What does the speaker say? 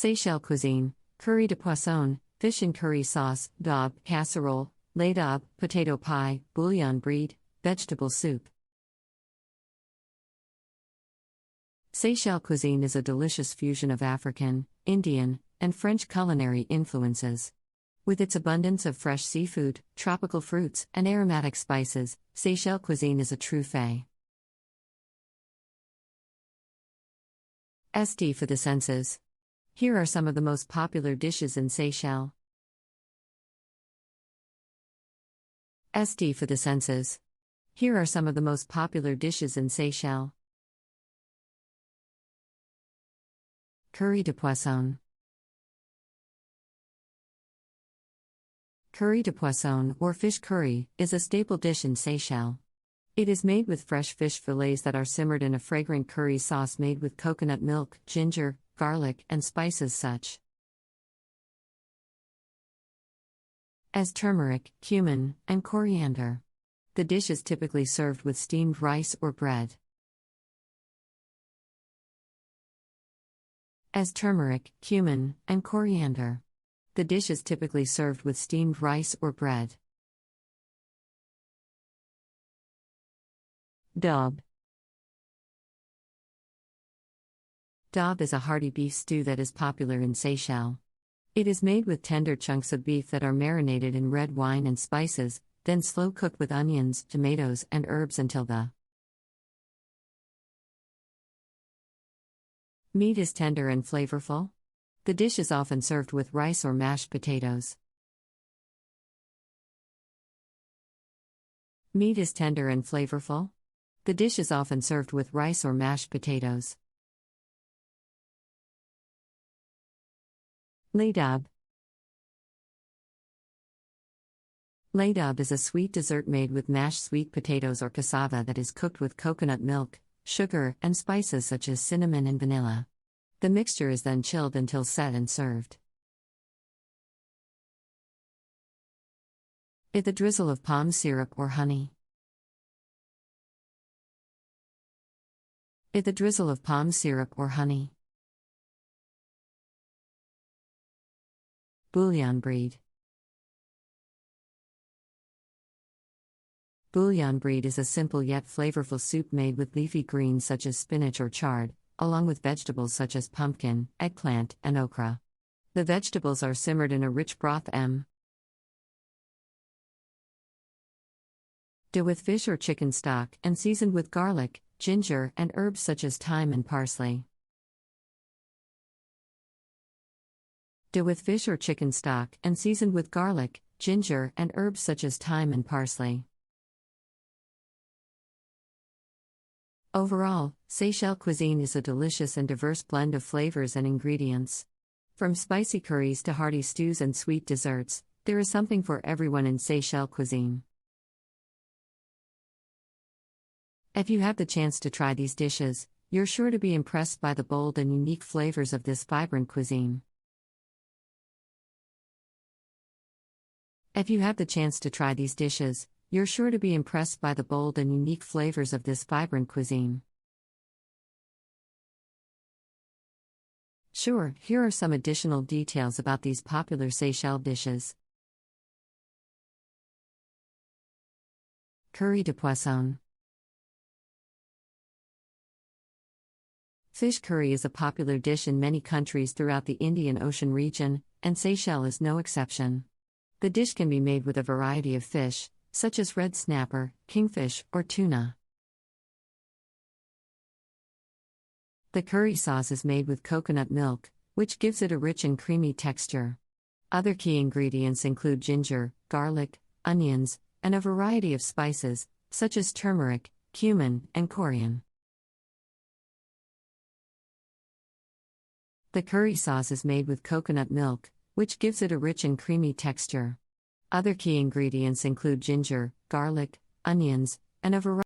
Seychelles cuisine, curry de poisson, fish and curry sauce, daube, casserole, Ladob, potato pie, bouillon brede, vegetable soup. Seychelles cuisine is a delicious fusion of African, Indian, and French culinary influences. With its abundance of fresh seafood, tropical fruits, and aromatic spices, Seychelles cuisine is a true fait. St for the senses. Here are some of the most popular dishes in Seychelles. St for the senses. Here are some of the most popular dishes in Seychelles. Curry de poisson. Curry de poisson, or fish curry, is a staple dish in Seychelles. It is made with fresh fish fillets that are simmered in a fragrant curry sauce made with coconut milk, ginger, garlic, and spices such as turmeric, cumin, and coriander. The dish is typically served with steamed rice or bread. As turmeric, cumin, and coriander. The dish is typically served with steamed rice or bread. Daube. Daube is a hearty beef stew that is popular in Seychelles. It is made with tender chunks of beef that are marinated in red wine and spices, then slow cooked with onions, tomatoes, and herbs until the meat is tender and flavorful. The dish is often served with rice or mashed potatoes. Meat is tender and flavorful. The dish is often served with rice or mashed potatoes. Ladob. Ladob is a sweet dessert made with mashed sweet potatoes or cassava that is cooked with coconut milk, sugar, and spices such as cinnamon and vanilla. The mixture is then chilled until set and served. With a drizzle of palm syrup or honey. With a drizzle of palm syrup or honey. Bouillon brede. Bouillon brede is a simple yet flavorful soup made with leafy greens such as spinach or chard, along with vegetables such as pumpkin, eggplant, and okra. The vegetables are simmered in a rich broth with fish or chicken stock and seasoned with garlic, ginger, and herbs such as thyme and parsley. With fish or chicken stock and seasoned with garlic, ginger, and herbs such as thyme and parsley. Overall, Seychelles cuisine is a delicious and diverse blend of flavors and ingredients. From spicy curries to hearty stews and sweet desserts, there is something for everyone in Seychelles cuisine. If you have the chance to try these dishes, you're sure to be impressed by the bold and unique flavors of this vibrant cuisine. If you have the chance to try these dishes, you're sure to be impressed by the bold and unique flavors of this vibrant cuisine. Sure, here are some additional details about these popular Seychelles dishes. Curry de poisson. Fish curry is a popular dish in many countries throughout the Indian Ocean region, and Seychelles is no exception. The dish can be made with a variety of fish, such as red snapper, kingfish, or tuna. The curry sauce is made with coconut milk, which gives it a rich and creamy texture. Other key ingredients include ginger, garlic, onions, and a variety of spices, such as turmeric, cumin, and coriander. The curry sauce is made with coconut milk, which gives it a rich and creamy texture. Other key ingredients include ginger, garlic, onions, and a variety